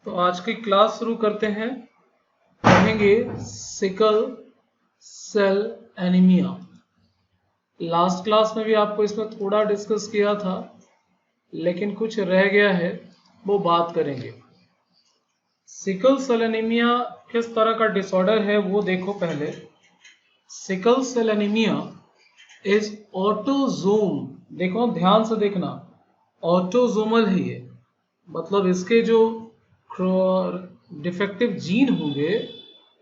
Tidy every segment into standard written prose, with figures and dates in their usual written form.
तो आज की क्लास शुरू करते हैं। पढ़ेंगे sickle cell anaemia. Last class में भी आपको इसमें थोड़ा डिस्कस किया था, लेकिन कुछ रह गया है, वो बात करेंगे। सिकल सेल एनीमिया किस तरह का डिसऑर्डर है वो देखो पहले। Sickle cell anaemia is autosome, देखो ध्यान से देखना, ऑटोजोमल है ये, मतलब इसके जो डिफेक्टिव जीन होंगे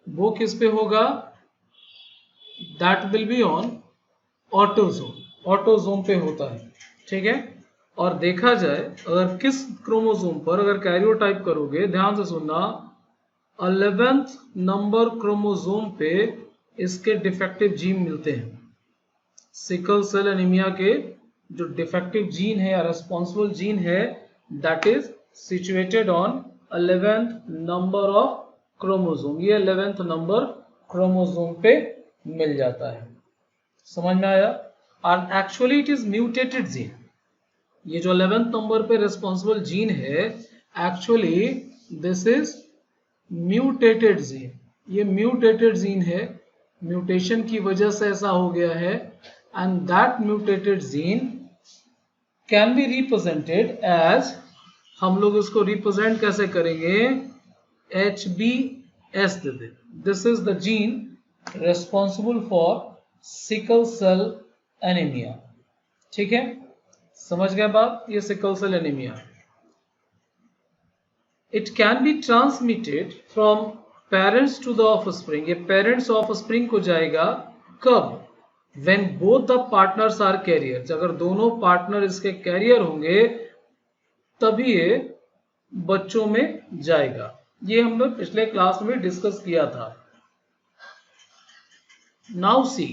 वो किस पे होगा, that will be on autosome, autosome पे होता है, ठीक है। और देखा जाए अगर किस क्रोमोसोम पर अगर कैरियोटाइप करोगे, ध्यान से सुनना, 11th नंबर क्रोमोसोम पे इसके डिफेक्टिव जीन मिलते हैं। सिकल सेल एनीमिया के जो डिफेक्टिव जीन है या रेस्पॉन्सिबल जीन है, that is situated on 11th number of chromosome. ये 11th नंबर क्रोमोसोम पे मिल जाता है, समझ में आया। And actually it is mutated gene. ये जो 11th नंबर पे रिस्पॉन्सिबल जीन है, actually this is mutated gene. ये म्यूटेटेड जीन है, म्यूटेशन की वजह से ऐसा हो गया है। And that mutated gene can be represented as, हम लोग इसको रिप्रेजेंट कैसे करेंगे, HbS देते। This is the gene responsible for sickle cell anaemia, ठीक है, समझ गए बात। ये sickle cell anaemia, it can be transmitted from parents to the offspring. ये पेरेंट्स ऑफस्प्रिंग को जाएगा कब, when both the partners are carriers. अगर दोनों पार्टनर इसके कैरियर होंगे तभी ये बच्चों में जाएगा। ये हम लोग पिछले क्लास में डिस्कस किया था। नाउ सी,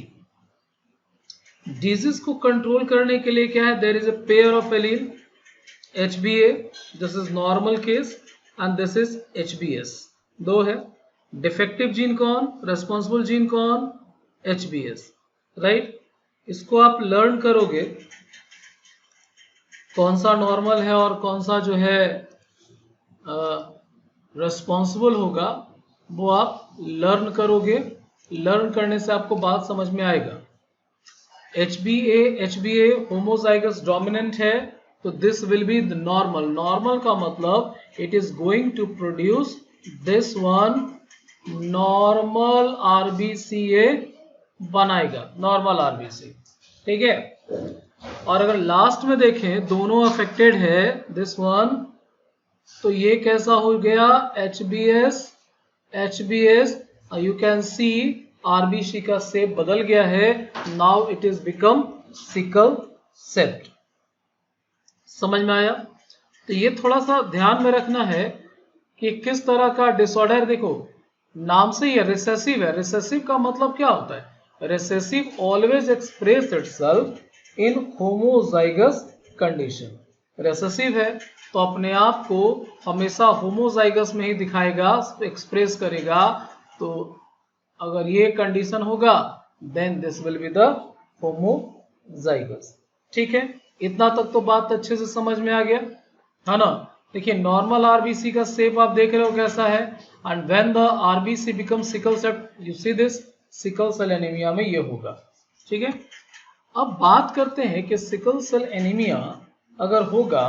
डिजीज को कंट्रोल करने के लिए क्या है, there is a pair of allele HbA, this is normal case, and this is HbS। दो है, डिफेक्टिव जीन कौन, रेस्पॉन्सिबल जीन कौन, HbS, राइट। इसको आप लर्न करोगे, कौन सा नॉर्मल है और कौन सा जो है रेस्पॉन्सिबल होगा, वो आप लर्न करोगे। लर्न करने से आपको बात समझ में आएगा। HbA होमोजाइगस डोमिनेंट है, तो this will be the normal. Normal का मतलब it is going to produce this one, normal RBCA बनाएगा, नॉर्मल RBC, ठीक है। और अगर लास्ट में देखें दोनों अफेक्टेड है, दिस वन, तो ये कैसा हो गया, HbS, you can see RBC का शेप बदल गया है। Now it is become sickle cell. समझ में आया। तो ये थोड़ा सा ध्यान में रखना है कि किस तरह का डिसऑर्डर, देखो नाम से ही रिसेसिव है। रिसेसिव का मतलब क्या होता है, recessive always express itself in homozygous condition. Recessive है तो अपने आप को हमेशा होमोजाइगस में ही दिखाएगा, एक्सप्रेस करेगा। तो अगर ये कंडीशन होगा, then this will be the homozygous, ठीक है। इतना तक तो बात अच्छे से समझ में आ गया है ना। देखिए नॉर्मल RBC का शेप आप देख रहे हो कैसा है, and when the RBC become sickle cell, you see this, sickle cell anaemia में ये होगा, ठीक है। अब बात करते हैं कि सिकल सेल एनीमिया अगर होगा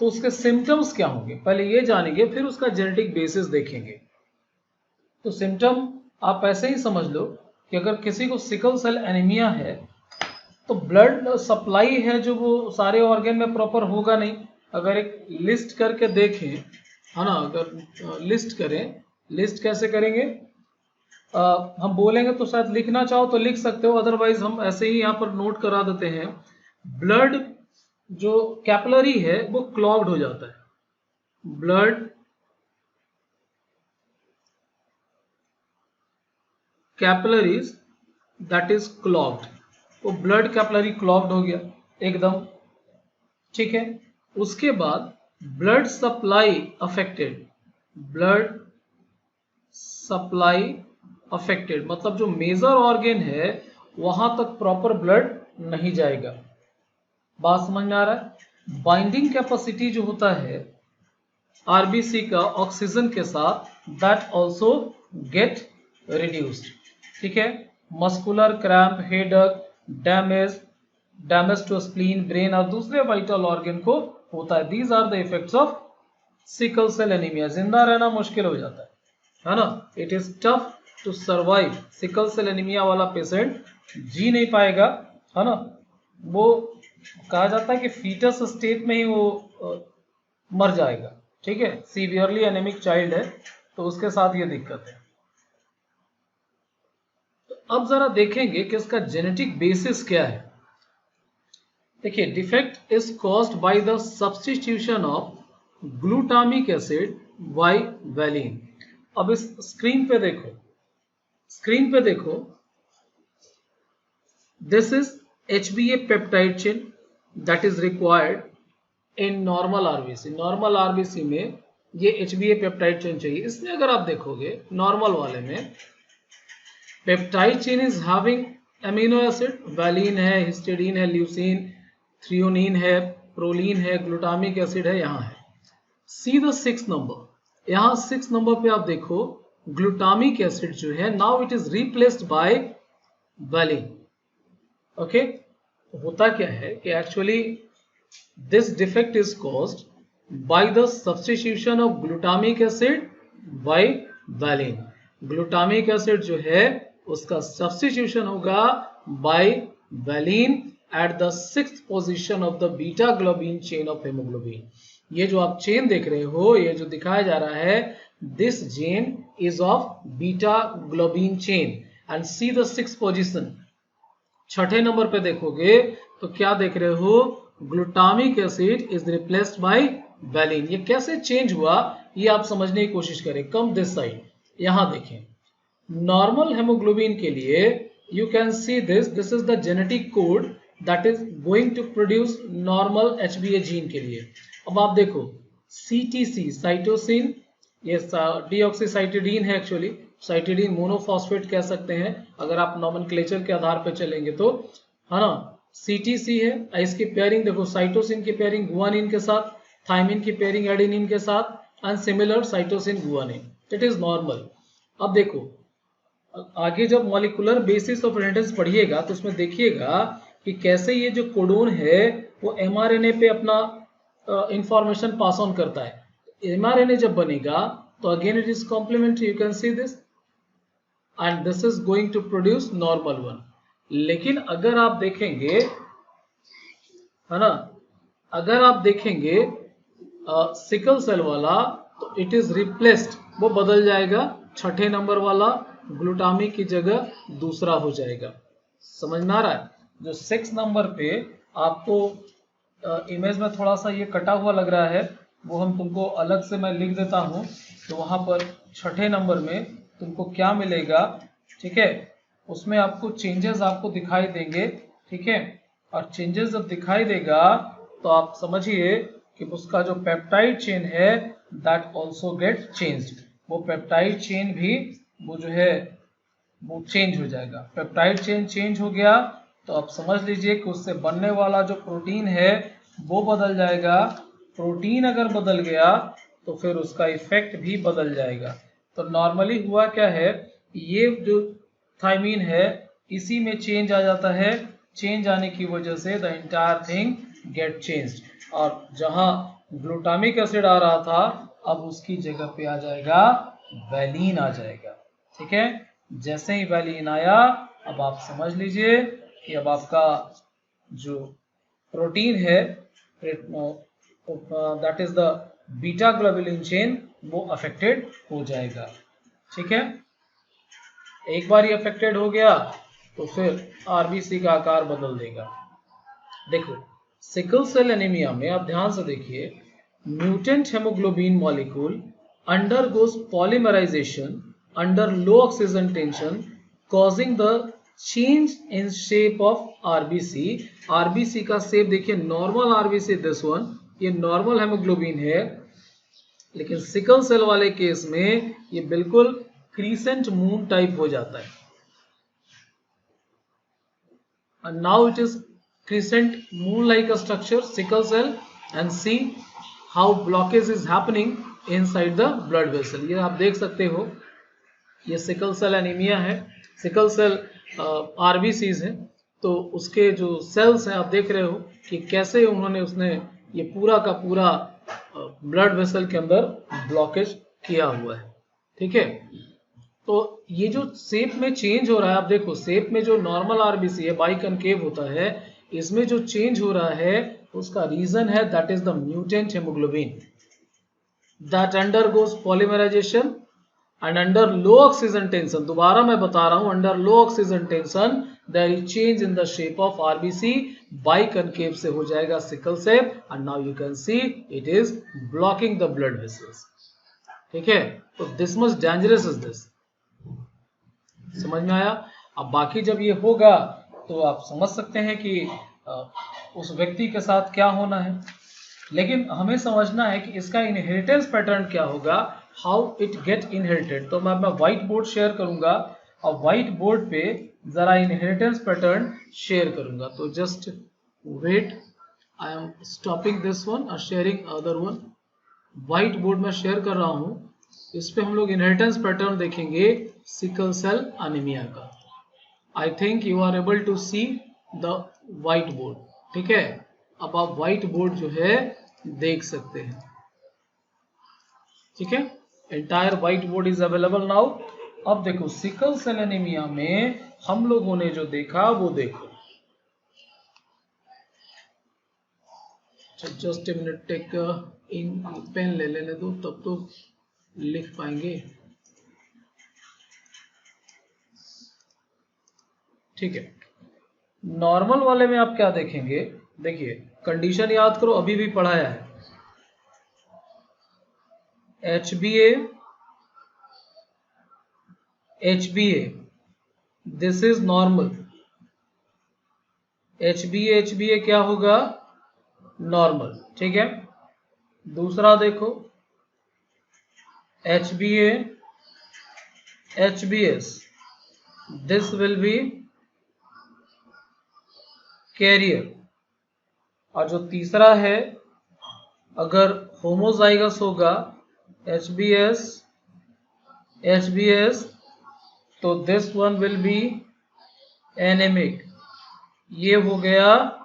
तो उसके सिम्टम्स क्या होंगे, पहले ये जानेंगे, फिर उसका जेनेटिक बेसिस देखेंगे। तो सिम्टम आप ऐसे ही समझ लो कि अगर किसी को सिकल सेल एनीमिया है तो ब्लड सप्लाई है जो वो सारे ऑर्गन में प्रॉपर होगा नहीं। अगर एक लिस्ट करके देखें, है ना, अगर लिस्ट करें, लिस्ट कैसे करेंगे, हम बोलेंगे तो शायद लिखना चाहो तो लिख सकते हो, अदरवाइज हम ऐसे ही यहाँ पर नोट करा देते हैं। ब्लड जो कैपिलरी है वो क्लॉग्ड हो जाता है, blood capillaries that is clogged. तो ब्लड कैपिलरी क्लॉग्ड हो गया एकदम, ठीक है। उसके बाद blood supply affected, blood supply affected मतलब जो मेजर ऑर्गन है वहां तक प्रॉपर ब्लड नहीं जाएगा। बात समझ में आ रहा है। बाइंडिंग कैपेसिटी जो होता है आरबीसी का ऑक्सीजन के साथ दैट ऑल्सो गेट रिड्यूस्ड। ठीक है, muscular cramp, headache, damage to spleen, brain और दूसरे वाइटल ऑर्गन को होता है। These are the effects of sickle cell anaemia. जिंदा रहना मुश्किल हो जाता है ना। It is tough to survive. Sickle cell anaemia वाला पेशेंट जी नहीं पाएगा, है ना। वो कहा जाता है कि फीटस स्टेट में ही वो मर जाएगा। ठीक है, सीवियरली एनेमिक चाइल्ड है तो उसके साथ ये दिक्कत है। तो अब जरा देखेंगे कि इसका जेनेटिक बेसिस क्या है। देखिए, defect is caused by the substitution of glutamic acid by valine. अब इस स्क्रीन पे देखो, this is HbA peptide chain that is required in normal RBC. Normal RBC में ये HbA पेप्टाइड चेन चाहिए। इसमें अगर आप देखोगे नॉर्मल वाले में peptide chain is having amino acid, valine है, हिस्टिडीन है, ल्यूसीन, थ्रियोनिन है, प्रोलीन है, ग्लूटामिक एसिड है, यहाँ है। सी द 6 नंबर, यहाँ 6 नंबर पे आप देखो ग्लूटामिक एसिड जो है now it is replaced by valine. Okay, होता क्या है कि actually this defect is caused by the substitution of glutamic acid by valine. Glutamic acid जो है उसका सब्स्टिट्यूशन होगा by valine at the 6th position of the beta globin chain of haemoglobin. ये जो आप चेन देख रहे हो, ये जो दिखाया जा रहा है, this chain is of beta globin chain and see the 6th position. छठे नंबर पे देखोगे तो क्या देख रहे हो, glutamic acid is replaced by valine. ये कैसे चेंज हुआ ये आप समझने की कोशिश करें। कम दिस साइड, यहां देखें, नॉर्मल हेमोग्लोबिन के लिए you can see this is the genetic code that is going to produce normal HbA gene के लिए। अब आप देखो CTC साइटोसिन, ये डीऑक्सीसाइटिडीन है, एक्चुअली साइटिडीन मोनोफॉस्फेट कह सकते हैं अगर आप नॉमेनक्लेचर के आधार पर चलेंगे तो, है ना। CTC है, इसकी पेयरिंग देखो, साइटोसिन की पेयरिंग गुआनिन के साथ, थाइमिन की पेयरिंग एडेनिन के साथ and similar cytosine guanine, it is normal. अब देखो आगे जब मॉलिक्यूलर बेसिस ऑफ इनहेरिटेंस पढ़िएगा तो उसमें देखिएगा कि कैसे ये जो कोडोन है वो mRNA पे अपना इंफॉर्मेशन पास ऑन करता है। mRNA जब बनेगा तो again it is complementary, you can see this and this is going to produce normal one. लेकिन अगर आप देखेंगे, है ना, अगर आप देखेंगे सिकल सेल वाला तो इट इज रिप्लेस्ड, वो बदल जाएगा, छठे नंबर वाला ग्लूटामिक की जगह दूसरा हो जाएगा। समझ में आ रहा है? जो 6 नंबर पे आपको इमेज में थोड़ा सा ये कटा हुआ लग रहा है वो हम तुमको अलग से मैं लिख देता हूं। तो वहां पर छठे नंबर में तुमको क्या मिलेगा, ठीक है, उसमें आपको चेंजेस आपको दिखाई देंगे। ठीक है, और चेंजेस जब दिखाई देगा तो आप समझिए कि उसका जो पेप्टाइड चेन है दैट ऑल्सो गेट चेंज्ड। वो पेप्टाइड चेन भी वो जो है वो चेंज हो जाएगा। पेप्टाइड चेन चेंज हो गया तो आप समझ लीजिए कि उससे बनने वाला जो प्रोटीन है वो बदल जाएगा। प्रोटीन अगर बदल गया तो फिर उसका इफेक्ट भी बदल जाएगा। तो नॉर्मली हुआ क्या है, ये जो थाइमिन है इसी में चेंज आ जाता है, चेंज आने की वजह से the entire thing get changed. और जहां ग्लूटामिक एसिड आ रहा था अब उसकी जगह पे आ जाएगा वैलिन आ जाएगा। ठीक है, जैसे ही वैलिन आया अब आप समझ लीजिए कि अब आपका जो प्रोटीन है that is the beta globulin chain वो अफेक्टेड हो जाएगा। ठीक है, एक बार ये अफेक्टेड हो गया तो फिर आरबीसी का आकार बदल देगा। देखो सिकल सेल एनीमिया में आप ध्यान से देखिए, mutant haemoglobin molecule undergoes polymerization under low oxygen tension causing the change in shape of RBC। RBC का शेप देखिए, नॉर्मल RBC दिस वन, ये नॉर्मल हेमोग्लोबिन है, लेकिन सिकल सेल वाले केस में ये बिल्कुल क्रीसेंट मून टाइप हो जाता है। and now it is crescent moon like a structure sickle cell, and see how blockage is happening inside the blood vessel. ये आप देख सकते हो, ये सिकल सेल एनीमिया है, सिकल सेल आरबीसीज है। तो उसके जो सेल्स हैं आप देख रहे हो कि कैसे उन्होंने उसने ये पूरा का पूरा ब्लड वेसल के अंदर ब्लॉकेज किया हुआ है। ठीक है, तो ये जो शेप में चेंज हो रहा है, आप देखो शेप में जो नॉर्मल आरबीसी है बाइकनकेव होता है, इसमें जो चेंज हो रहा है उसका रीजन है that is the mutant haemoglobin that undergoes polymerisation and under low oxygen tension. दोबारा मैं बता रहा हूं, under low oxygen tension there is change in the shape of RBC, biconcave से हो जाएगा sickle shape and now you can see it is blocking the blood vessels. ठीक है, तो this much dangerous is this. समझ में आया? अब बाकी जब ये होगा तो आप समझ सकते हैं कि उस व्यक्ति के साथ क्या होना है। लेकिन हमें समझना है कि इसका इनहेरिटेंस पैटर्न क्या होगा, हाउ इट गेट इनहेरिटेड। तो मैं व्हाइट बोर्ड शेयर करूंगा और व्हाइट बोर्ड पे जरा इनहेरिटेंस पैटर्न शेयर करूंगा। तो just wait, I am stopping this one और sharing other one. Whiteboard में शेयर कर रहा हूं, इस पे हम लोग इनहेरिटेंस पैटर्न देखेंगे सिकल सेल एनीमिया का। I think you are able to see the whiteboard. ठीक है, अब आप व्हाइट बोर्ड जो है देख सकते हैं। ठीक है, entire white board is available now. अब देखो सिकल सेल एनीमिया में हम लोगों ने जो देखा वो देखो। जस्ट ए मिनट, टेक इन पेन ले लेने दो, तब तो लिख पाएंगे। ठीक है, नॉर्मल वाले में आप क्या देखेंगे, देखिए कंडीशन याद करो, अभी भी पढ़ाया है। HbA this is normal. HbA क्या होगा, नॉर्मल। ठीक है, दूसरा देखो HbS this will be carrier. और जो तीसरा है, अगर होमोजाइगस होगा HbS तो this one will be anaemic. ये हो गया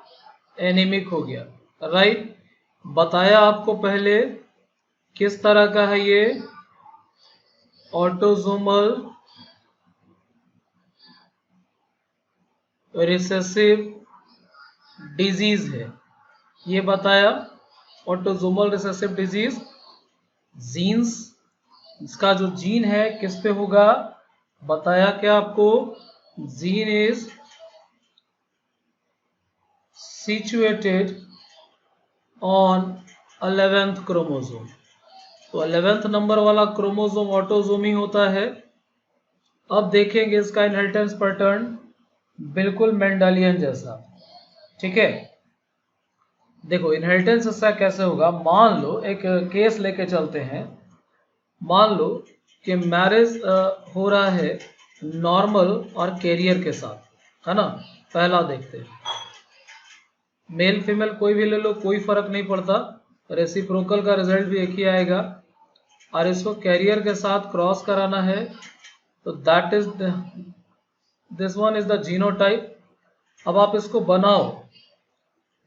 एनीमिक हो गया, राइट। बताया आपको पहले किस तरह का है ये, ऑटोसोमल रिसेसिव डिजीज है, ये बताया। ऑटोसोमल रिसेसिव डिजीज, जीन्स, इसका जो जीन है किस पे होगा, बताया क्या आपको, gene is situated on 11th chromosome. तो 11th नंबर वाला क्रोमोसोम ऑटोसोमी होता है। अब देखेंगे इसका इनहेरिटेंस पैटर्न, बिल्कुल मेंडेलियन जैसा। ठीक है, देखो इनहेरिटेंस इसका कैसे होगा। मान लो एक केस लेके चलते हैं, मान लो कि मैरिज हो रहा है नॉर्मल और कैरियर के साथ, है ना। पहला देखते हैं, मेल फीमेल कोई भी ले लो, कोई फर्क नहीं पड़ता, रेसिप्रोकल का रिजल्ट भी एक ही आएगा। और इसको कैरियर के साथ क्रॉस कराना है, तो that is this one is the genotype. अब आप इसको बनाओ,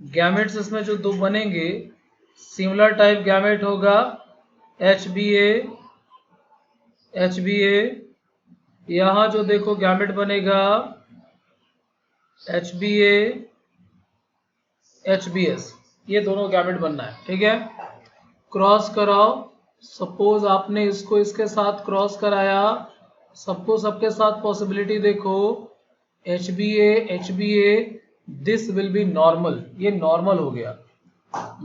गैमेट्स इसमें जो दो बनेंगे, सिमिलर टाइप गैमेट होगा HbA। यहां जो देखो गैमेट बनेगा HbA HbS, ये दोनों गैमेट बनना है। ठीक है, क्रॉस कराओ। सपोज आपने इसको इसके साथ क्रॉस कराया, सबको सबके साथ पॉसिबिलिटी देखो, HbA this will B normal, ये नॉर्मल हो गया।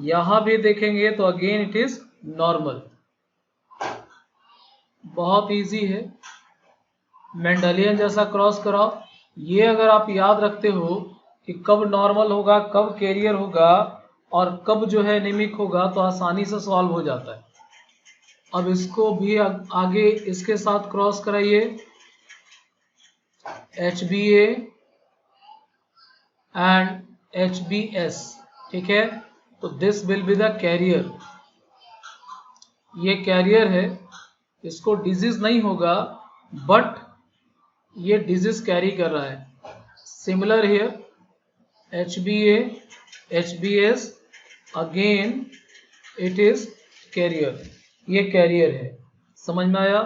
यहां भी देखेंगे तो अगेन इट इज नॉर्मल। बहुत इजी है, मेंडेलियन जैसा क्रॉस कराओ। ये अगर आप याद रखते हो कि कब नॉर्मल होगा, कब कैरियर होगा और कब जो है एनीमिक होगा, तो आसानी से सॉल्व हो जाता है। अब इसको भी आगे इसके साथ क्रॉस कराइए, HbA एंड HbS। ठीक है, तो this will be the carrier. ये कैरियर है, इसको डिजीज नहीं होगा बट ये डिजीज कैरी कर रहा है। Similar here HbA HbS again it is carrier, ये कैरियर है। समझ में आया?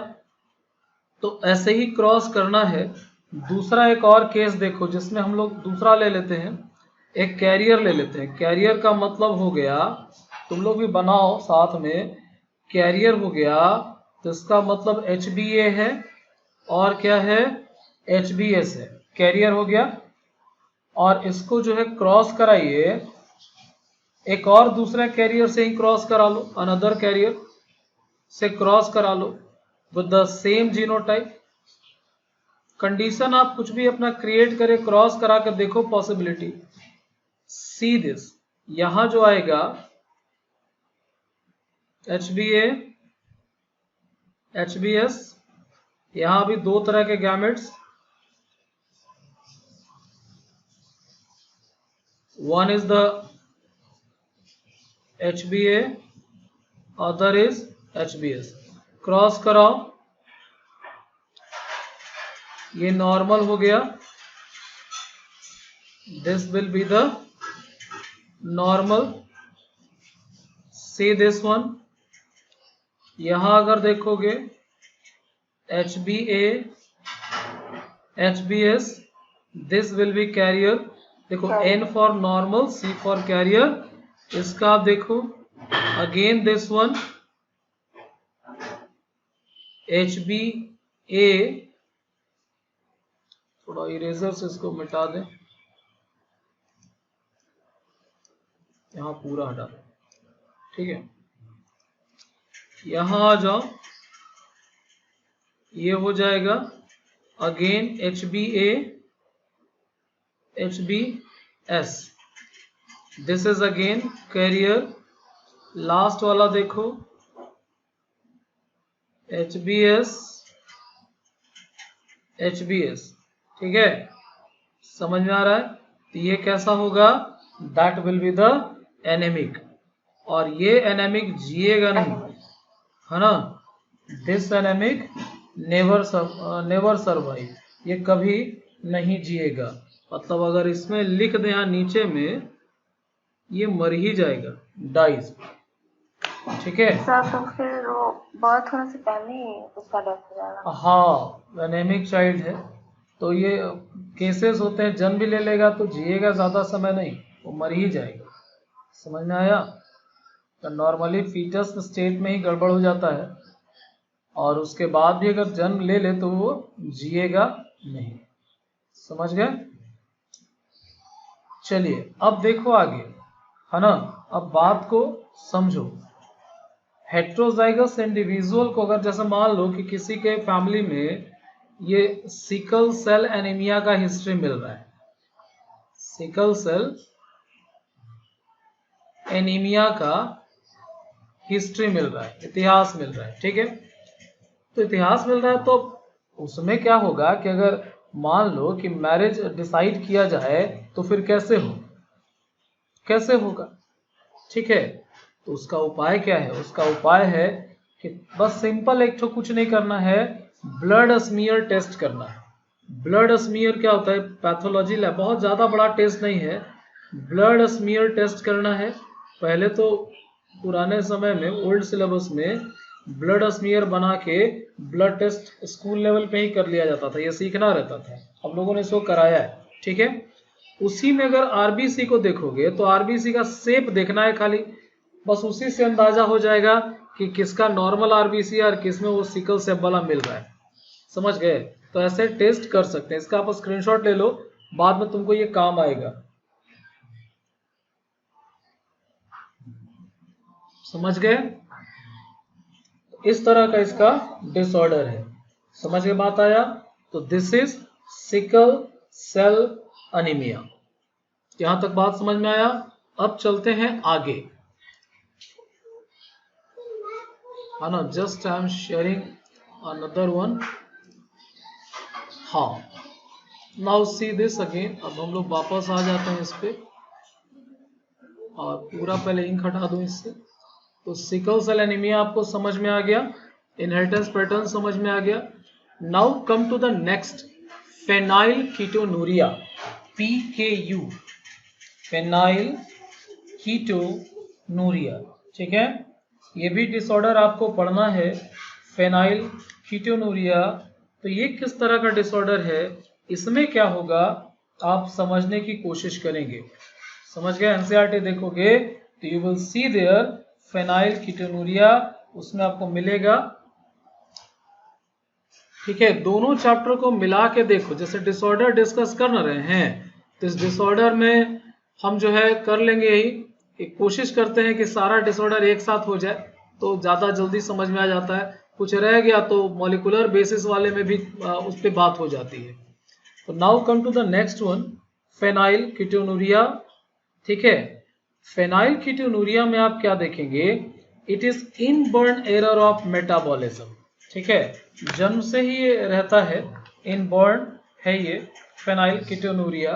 तो ऐसे ही क्रॉस करना है। दूसरा एक और केस देखो जिसमें हम लोग दूसरा ले लेते हैं, एक कैरियर ले लेते हैं। कैरियर का मतलब हो गया, तुम लोग भी बनाओ साथ में, कैरियर हो गया तो इसका मतलब HbA है और क्या है, HbS है। कैरियर हो गया और इसको जो है क्रॉस कराइए, एक और दूसरे कैरियर से ही क्रॉस करा लो, अनदर कैरियर से क्रॉस करा लो with the same genotype. Condition आप कुछ भी अपना क्रिएट करें, क्रॉस करा कर देखो पॉसिबिलिटी। सी दिस, यहां जो आएगा HbA HbS, यहां भी दो तरह के gametes, one is the HbA other is HbS। Cross कराओ, ये नॉर्मल हो गया, this will be the normal. See this one, यहां अगर देखोगे HbA HbS, this will be carrier. देखो N for normal, C for carrier. इसका आप देखो अगेन दिस वन HbA, थोड़ा इरेजर से इसको मिटा दें, यहां पूरा हटा दें, ठीक है। यहां आ जाओ, ये हो जाएगा again HbA HbS, this is again carrier. Last वाला देखो HbS HbS, ठीक है। समझ में आ रहा है? तो ये कैसा होगा, that will be the anaemic, और ये एनेमिक जिएगा नहीं, है ना। दिस एनेमिक नेवर सर्वाइव, ये कभी नहीं जिएगा। मतलब अगर इसमें लिख दें यहाँ नीचे में, ये मर ही जाएगा, डाइज, ठीक है। सर तो फिर वो बर्थ होने से पहले ही उसका डेथ हो जाएगा। हाँ, एनेमिक चाइल्ड है तो ये केसेस होते हैं, जन्म भी ले लेगा तो जिएगा ज्यादा समय नहीं, वो मर ही जाएगा। समझ में आया? तो नॉर्मली फीटस स्टेट में ही गड़बड़ हो जाता है और उसके बाद भी अगर जन्म ले ले तो वो जिएगा नहीं। समझ गए? चलिए अब देखो आगे, है ना। अब बात को समझो। हेट्रोजाइगस इंडिविजुअल को अगर जैसे मान लो कि किसी के फैमिली में ये सिकल सेल एनीमिया का हिस्ट्री मिल रहा है, सिकल सेल एनीमिया का हिस्ट्री मिल रहा है, इतिहास मिल रहा है, ठीक है। तो इतिहास मिल रहा है तो उसमें क्या होगा कि अगर मान लो कि मैरिज डिसाइड किया जाए तो फिर कैसे होगा, ठीक है। तो उसका उपाय क्या है? उसका उपाय है कि बस सिंपल एक तो कुछ नहीं करना है, ब्लड स्मीयर टेस्ट करना है। ब्लड स्मीयर क्या होता है? पैथोलॉजी लैब, बहुत ज्यादा बड़ा टेस्ट नहीं है, ब्लड स्मीयर टेस्ट करना है। पहले तो पुराने समय में ओल्ड सिलेबस में ब्लड स्मीयर बना के ब्लड टेस्ट स्कूल लेवल पे ही कर लिया जाता था, ये सीखना रहता था। अब लोगों ने इसको कराया है, ठीक है। उसी में अगर आरबीसी को देखोगे तो आरबीसी का शेप देखना है खाली, बस उसी से अंदाजा हो जाएगा कि किसका नॉर्मल आरबीसी है और किसमें वो सिकल सेल वाला मिल रहा है। समझ गए? तो ऐसे टेस्ट कर सकते हैं। इसका आप स्क्रीनशॉट ले लो, बाद में तुमको ये काम आएगा। समझ गए? इस तरह का इसका डिसऑर्डर है। समझ के बात आया? तो this is sickle cell anaemia. यहां तक बात समझ में आया? अब चलते हैं आगे, है ना। Just I am sharing another one. हाँ, नाउ सी दिस अगेन। अब हम लोग वापस आ जाते हैं इस पे और पूरा पहले इंक हटा दूं इससे। तो सिकल सेल एनीमिया आपको समझ में आ गया, इनहेरिटेंस पैटर्न समझ में आ गया। Now come to the next, phenylketonuria, PKU, phenylketonuria. ठीक है, ये भी डिसऑर्डर आपको पढ़ना है, फेनाइल कीटोनूरिया। तो ये किस तरह का डिसऑर्डर है, इसमें क्या होगा आप समझने की कोशिश करेंगे। समझ गए, एनसीईआरटी देखोगे तो you will see there phenylketonuria, उसमें आपको मिलेगा। ठीक है, दोनों चैप्टर को मिला के देखो, जैसे डिसऑर्डर डिस्कस कर रहे हैं तो इस डिसऑर्डर में हम जो है कर लेंगे यही, एक कोशिश करते हैं कि सारा डिसऑर्डर एक साथ हो जाए तो ज़्यादा जल्दी समझ में आ जाता है। कुछ रह गया तो मॉलिकुलर बेसिस वाले में भी उस पर बात हो जाती है। तो now come to the next one, phenylketonuria. ठीक है, फेनाइल कीटोनूरिया में आप क्या देखेंगे, it is inborn error of metabolism. ठीक है, जन्म से ही ये रहता है, इनबॉर्न है ये phenyl ketonuria.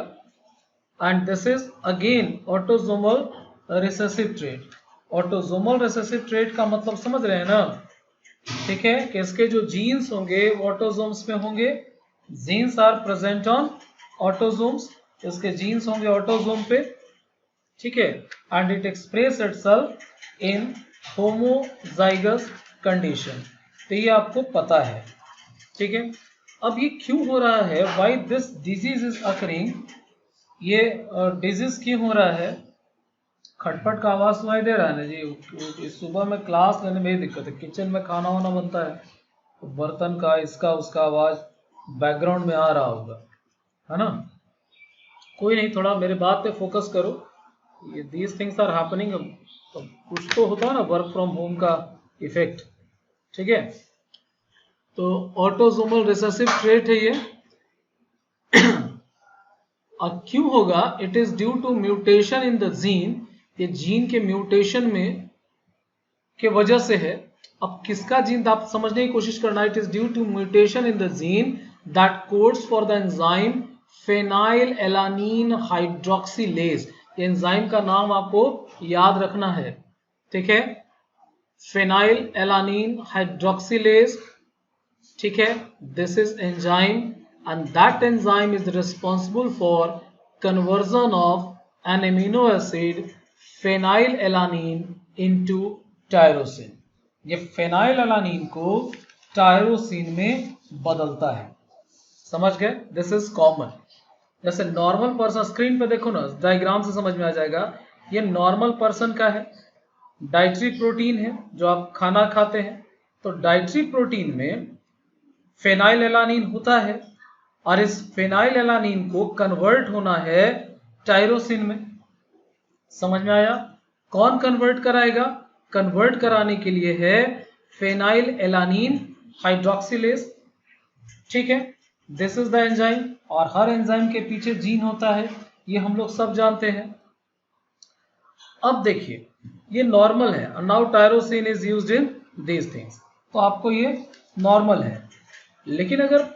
And this is again autosomal recessive trait. Autosomal recessive trait का मतलब समझ रहे हैं ना। ठीक है, कि इसके जो जीन्स होंगे वो ऑटोसोम्स में होंगे, genes are present on autosomes, इसके जीन्स होंगे ऑटोसोम पे। ठीक है, and it express itself in homozygous condition. तो ये आपको पता है। ठीक है, अब ये क्यों हो रहा है, why this disease is occurring, ये डिजीज क्यों हो रहा है। खटपट का आवाज सुनाई दे रहा है ना जी, सुबह में क्लास लेने में दिक्कत है, किचन में खाना वाना बनता है तो बर्तन का इसका उसका आवाज बैकग्राउंड में आ रहा होगा, है ना। कोई नहीं, थोड़ा मेरे बात पे फोकस करो, ये दीज थिंग्स आर हैपनिंग। तो कुछ तो होता है ना वर्क फ्रॉम होम का इफेक्ट। ठीक है, तो ऑटोसोमल रिसेसिव ट्रेट है ये। और क्यों होगा, it is due to mutation in the gene, ये जीन के म्यूटेशन में के वजह से है। अब किसका जीन आप समझने की कोशिश करना, it is due to mutation in the gene that codes for the enzyme phenylalanine hydroxylase. ये एंजाइम का नाम आपको याद रखना है। ठीक है, फेनाइल एलानीन हाइड्रोक्सिलेज। ठीक है, this is enzyme and that enzyme is responsible for conversion of an amino acid phenylalanine into tyrosine। ये phenylalanine को टायरोसिन में बदलता है। समझ गए, दिस इज कॉमन। जैसे नॉर्मल पर्सन, स्क्रीन पे देखो ना, डायग्राम से समझ में आ जाएगा। ये नॉर्मल पर्सन का है, डाइटरी प्रोटीन है जो आप खाना खाते हैं, तो डाइटरी प्रोटीन में फेनाइलएलानीन होता है और इस फेनाइलएलानीन को कन्वर्ट होना है टायरोसिन में। समझ में आया, कौन कन्वर्ट कराएगा, कन्वर्ट कराने के लिए है फेनाइलएलानीन हाइड्रोक्सिलेज। ठीक है, दिस इज द एंजाइम, और हर एंजाइम के पीछे जीन होता है, ये हम लोग सब जानते हैं। अब देखिए ये नॉर्मल है, और now tyrosine is used in these things, तो आपको ये नॉर्मल है। लेकिन अगर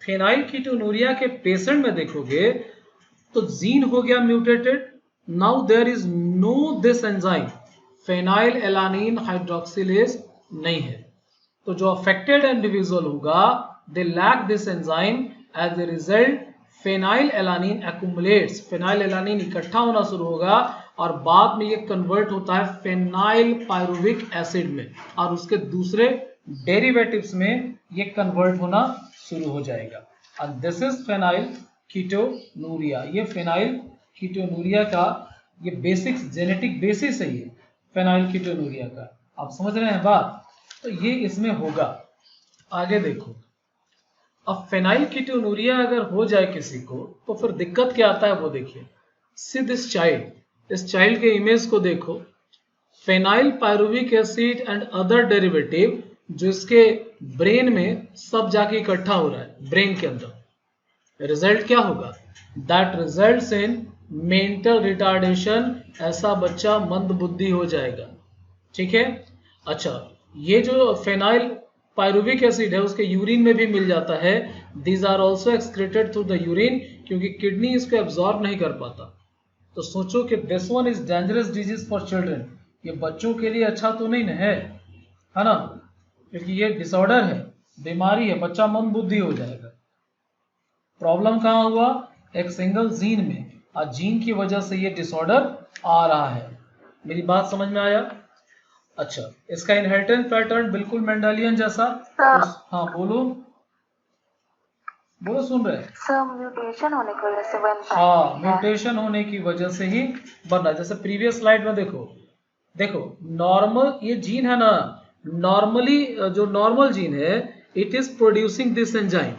फेनाइल कीटोनूरिया के पेशेंट में देखोगे तो जीन हो गया mutated, now there is no this enzyme, phenylalanine hydroxylase नहीं है। तो जो अफेक्टेड इंडिविजुअल होगा they lack this enzyme, as a result phenylalanine accumulates, phenylalanine इकट्ठा होना शुरू होगा और बाद में ये कन्वर्ट होता है फेनाइल पायरुविक एसिड में, और उसके दूसरे डेरिवेटिव्स में ये कन्वर्ट होना शुरू हो जाएगा। And this is phenyl ketonuria. ये फेनाइल कीटोनूरिया का ये बेसिक जेनेटिक बेसिस है, ये फेनाइल कीटोनूरिया का। आप समझ रहे हैं बात, तो ये इसमें होगा। आगे देखो, अब फेनाइल कीटोनूरिया अगर हो जाए किसी को तो फिर दिक्कत क्या आता है वो देखिए। सी दिस चाइल्ड, इस चाइल्ड के इमेज को देखो, phenyl pyruvic acid and other derivative जो इसके ब्रेन में सब जाके इकट्ठा हो रहा है ब्रेन के अंदर। रिजल्ट क्या होगा, that results in mental retardation, ऐसा बच्चा मंद बुद्धि हो जाएगा। ठीक है, अच्छा ये जो फेनाइल पायरुविक एसिड है उसके यूरिन में भी मिल जाता है। These are also excreted through the urine, क्योंकि किडनी इसको एब्जॉर्ब नहीं कर पाता। तो सोचो कि this one is dangerous disease for children, ये बच्चों के लिए अच्छा तो नहीं है ना, क्योंकि ये डिसऑर्डर है, बीमारी है, बच्चा मंद बुद्धि हो जाएगा। प्रॉब्लम कहाँ हुआ? एक सिंगल जीन में, और जीन की वजह से ये डिसऑर्डर आ रहा है। मेरी बात समझ में आया? अच्छा, इसका इनहेरिटेंस पैटर्न बिल्कुल मेंडेलियन जैसा। हाँ बोलो बोलो, सुन रहे हैं? सर म्यूटेशन होने की वजह से बनता है। हाँ, म्यूटेशन होने की वजह से ही बन रहा है। जैसे प्रीवियस स्लाइड में देखो नॉर्मल ये जीन है ना, नॉर्मली जो नॉर्मल जीन है it is producing this enzyme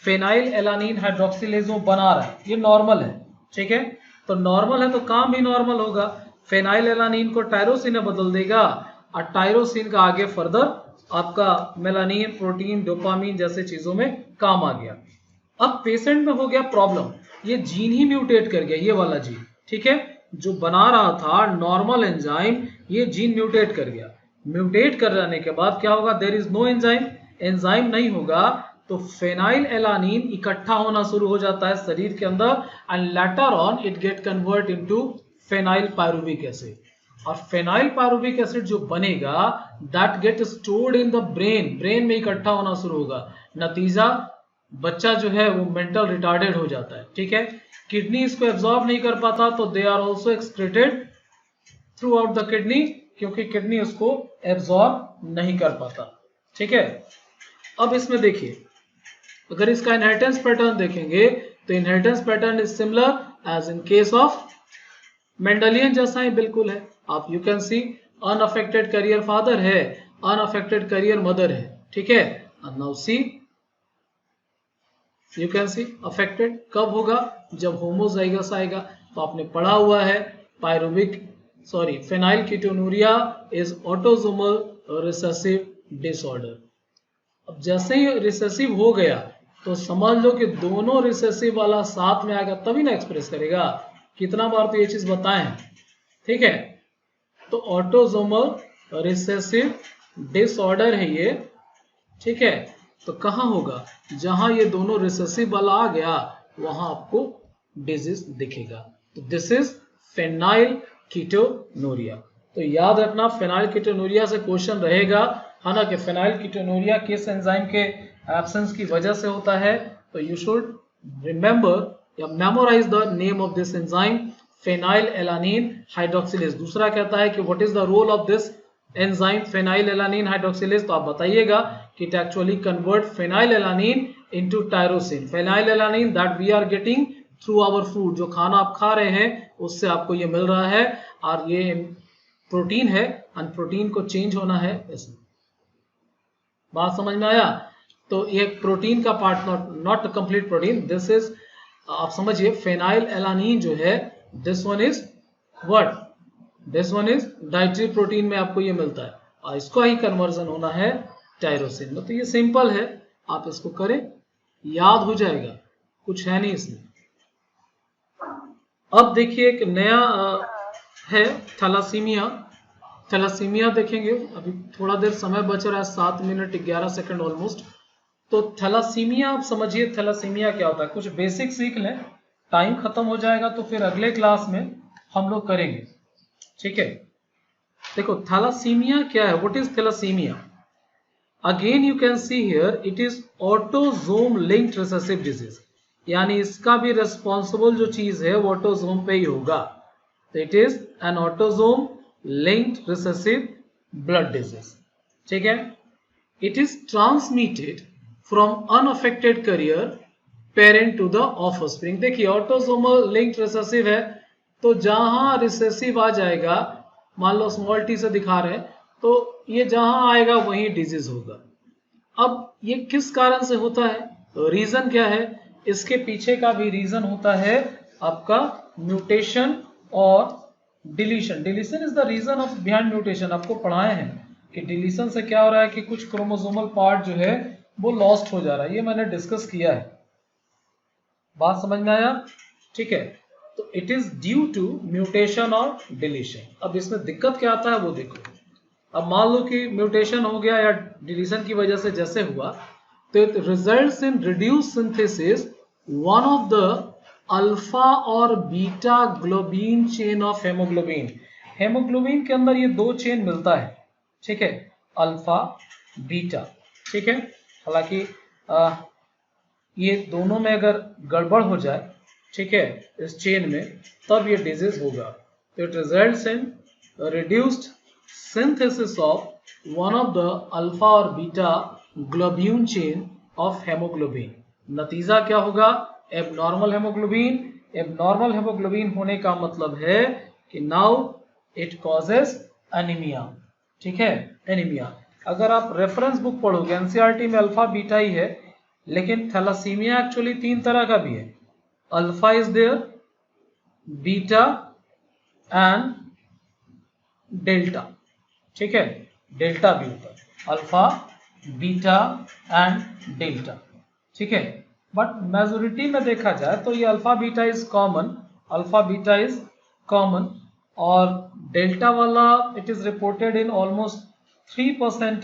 phenylalanine hydroxylase वो बना रहा है, ये नॉर्मल है, ठीक है। तो नॉर्मल है तो काम भी नॉर्मल होगा। फेनाइल एलानिन को टायरोसिन में बदल देगा और टायरोसिन का आगे फर्दर आपका मेलानिन, प्रोटीन, डोपामिन जैसे चीजों में काम आ गया। अब पेशेंट में हो गया प्रॉब्लम, ये जीन ही म्यूटेट कर गया, ये वाला जीन, ठीक है, जो बना रहा था नॉर्मल एंजाइम, ये जीन म्यूटेट कर गया। म्यूटेट कर जाने के बाद क्या होगा? There is no enzyme, enzyme नहीं होगा तो फेनाइल एलानिन इकट्ठा होना शुरू हो जाता है शरीर के अंदर and later on it get convert into phenyl pyruvic acid. और फेनाइल पायरुविक एसिड जो बनेगा that get stored in the brain, brain में इकट्ठा होना शुरू होगा। नतीजा बच्चा जो है वो मेंटल रिटार्डेड हो जाता है, ठीक है। किडनी इसको एब्जॉर्ब नहीं कर पाता तो they are also excreted through out the kidney, क्योंकि किडनी उसको एब्जॉर्ब नहीं कर पाता, ठीक है। अब इसमें देखिए, अगर इसका इनहेरिटेंस पैटर्न देखेंगे तो inheritance pattern is similar as in case of Mendelian जैसा ही बिल्कुल है। आप you can see unaffected carrier father है, अनअफेक्टेड करियर मदर है, ठीक है। Now see you can see affected कब होगा? जब होमोजाइगस आएगा। तो आपने पढ़ा हुआ है phenyl ketonuria is autosomal recessive disorder. अब जैसे ही रिसेसिव हो गया तो समझ लो कि दोनों रिसेसिव वाला साथ में आएगा तभी ना एक्सप्रेस करेगा। कितना बार तो ये चीज बताए हैं, ठीक है। तो ऑटोसोमल रिसेसिव डिसऑर्डर है ये, ठीक है। तो कहाँ होगा? जहां ये दोनों रिसेसिव वाला आ गया वहां आपको डिजीज दिखेगा। तो दिस इज फेनाइल कीटोनूरिया। तो याद रखना फेनाइल कीटोनूरिया से क्वेश्चन रहेगा, है ना, कि फेनाइल कीटोनूरिया किस एंजाइम के एब्सेंस की वजह से होता है। तो यू शुड रिमेंबर या memorise the name of this enzyme phenylalanine hydroxylase. दूसरा कहता है कि what is the role of this enzyme phenylalanine hydroxylase. तो आप बताइएगा कि it actually convert phenylalanine into tyrosine. Phenylalanine that we are getting through our food, जो खाना आप खा रहे हैं उससे आपको ये मिल रहा है, और ये प्रोटीन है और प्रोटीन को चेंज होना है इसमें। बात समझ में आया? तो ये प्रोटीन का part, not complete protein, this is आप समझिए फेनाइल एलानिन जो है this one is what, this one is dietary protein में आपको ये मिलता है और इसको ही कन्वर्जन होना है टायरोसिन में। तो ये सिंपल है, आप इसको करें, याद हो जाएगा, कुछ है नहीं इसमें। अब देखिए एक नया है थैलासीमिया। थैलासीमिया देखेंगे, अभी थोड़ा देर समय बच रहा है, 7 मिनट 11 सेकंड ऑलमोस्ट। तो थैलासीमिया आप समझिए थैलासीमिया क्या होता है, कुछ बेसिक सीख लें, टाइम खत्म हो जाएगा तो फिर अगले क्लास में हम लोग करेंगे, ठीक है। देखो थैलासीमिया क्या है, what is thalassaemia? Again you can see here it is autosome linked recessive disease, यानी इसका भी रिस्पॉन्सिबल जो चीज है वो ऑटोसोम पे ही होगा। तो it is an autosome linked recessive blood disease, ठीक है। It is transmitted from unaffected carrier parent to the offspring. देखिए ऑटोसोमल लिंक्ड रिसेसिव है तो जहां रिसेसिव आ जाएगा, मान लो स्मॉल टी से दिखा रहे हैं, तो ये जहां आएगा वहीं डिजीज होगा। अब ये किस कारण से होता है, रीजन क्या है? इसके पीछे का भी रीजन होता है आपका म्यूटेशन और deletion. Deletion is the reason of behind mutation. आपको पढ़ाए हैं कि डिलीशन से क्या हो रहा है कि कुछ क्रोमोसोमल पार्ट जो है वो लॉस्ट हो जा रहा है, ये मैंने डिस्कस किया है। बात समझ में आया? ठीक है। तो it is due to mutation और डिलीशन। अब इसमें दिक्कत क्या आता है वो देखो। अब मान लो कि म्यूटेशन हो गया या डिलीशन की वजह से जैसे हुआ, तो it results in reduce synthesis one of the alpha और beta globin chain of haemoglobin. Haemoglobin के अंदर ये दो चेन मिलता है, ठीक है, अल्फा बीटा, ठीक है। हालांकि ये दोनों में अगर गड़बड़ हो जाए, ठीक है, इस चेन में, तब ये डिजीज होगा। तो it results in reduced synthesis of one of the alpha और बीटा ग्लोब्यून चेन ऑफ हेमोग्लोबिन। नतीजा क्या होगा? Abnormal haemoglobin. एबनॉर्मल हेमोग्लोबिन होने का मतलब है कि नाउ इट कॉजेस एनीमिया, ठीक है, एनीमिया। अगर आप रेफरेंस बुक पढ़ोगे, एनसीईआरटी में अल्फा बीटा ही है, लेकिन थैलासीमिया एक्चुअली 3 तरह का भी है। Alpha is there, beta and delta, ठीक है, डेल्टा भी होता है, अल्फा बीटा एंड डेल्टा, ठीक है। बट मेजोरिटी में देखा जाए तो ये alpha beta is common, alpha beta is common, और डेल्टा वाला it is reported in almost 3%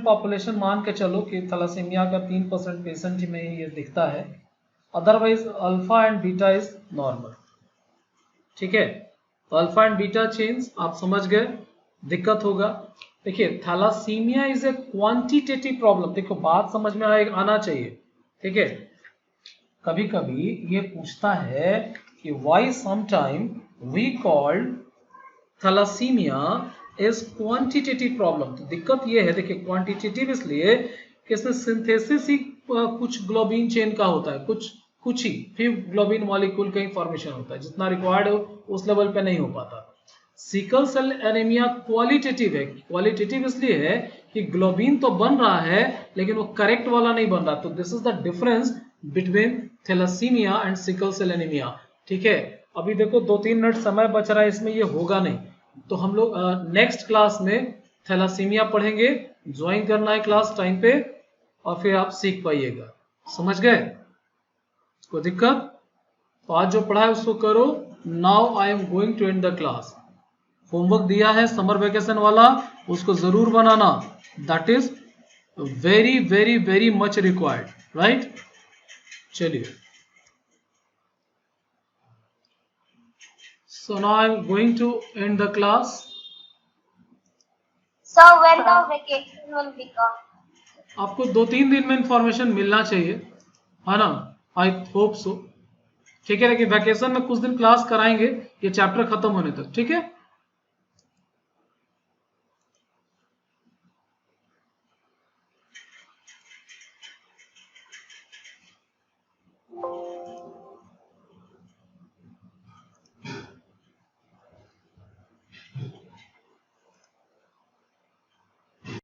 population. मान के चलो कि थैलासीमिया का 3% पेशेंट में ये दिखता है, otherwise alpha and beta is normal, ठीक है। तो अल्फा एंड बीटा चेन्स आप समझ गए, दिक्कत होगा। देखिए, thalassaemia is a quantitative problem. देखो, बात समझ में आना चाहिए, ठीक है। कभी कभी ये पूछता है कि why sometime we called thalassaemia is quantitative problem. तो दिक्कत ये है, देखिए, क्वांटिटेटिव इसलिए कि इसमें सिंथेसिस ही कुछ ग्लोबिन चेन का होता है, कुछ ही फिर ग्लोबिन मॉलिक्यूल का ही फॉर्मेशन होता है, जितना रिक्वायर्ड हो उस लेवल पे नहीं हो पाता। सिकल सेल एनीमिया क्वालिटेटिव है। क्वालिटेटिव इसलिए है कि ग्लोबिन तो बन रहा है लेकिन वो करेक्ट वाला नहीं बन रहा। तो this is the difference between thalassaemia and sickle cell anaemia, ठीक है। अभी देखो 2-3 मिनट समय बच रहा है, इसमें ये होगा नहीं। तो हम लोग नेक्स्ट क्लास में थैलासीमिया पढ़ेंगे। ज्वाइन करना है क्लास टाइम पे और फिर आप सीख पाइएगा। समझ गए? कोई दिक्कत? तो आज जो पढ़ा है उसको करो। Now I am going to end the class. Homework दिया है समर वेकेशन वाला, उसको जरूर बनाना। That is very very very much required, right? चलिए, so now I am going to end the class. So when the vacation will become? आपको 2-3 दिन में इंफॉर्मेशन मिलना चाहिए, है ना? आई होप सो, ठीक है। लेकिन वैकेशन में कुछ दिन क्लास कराएंगे ये चैप्टर खत्म होने तक, ठीक है।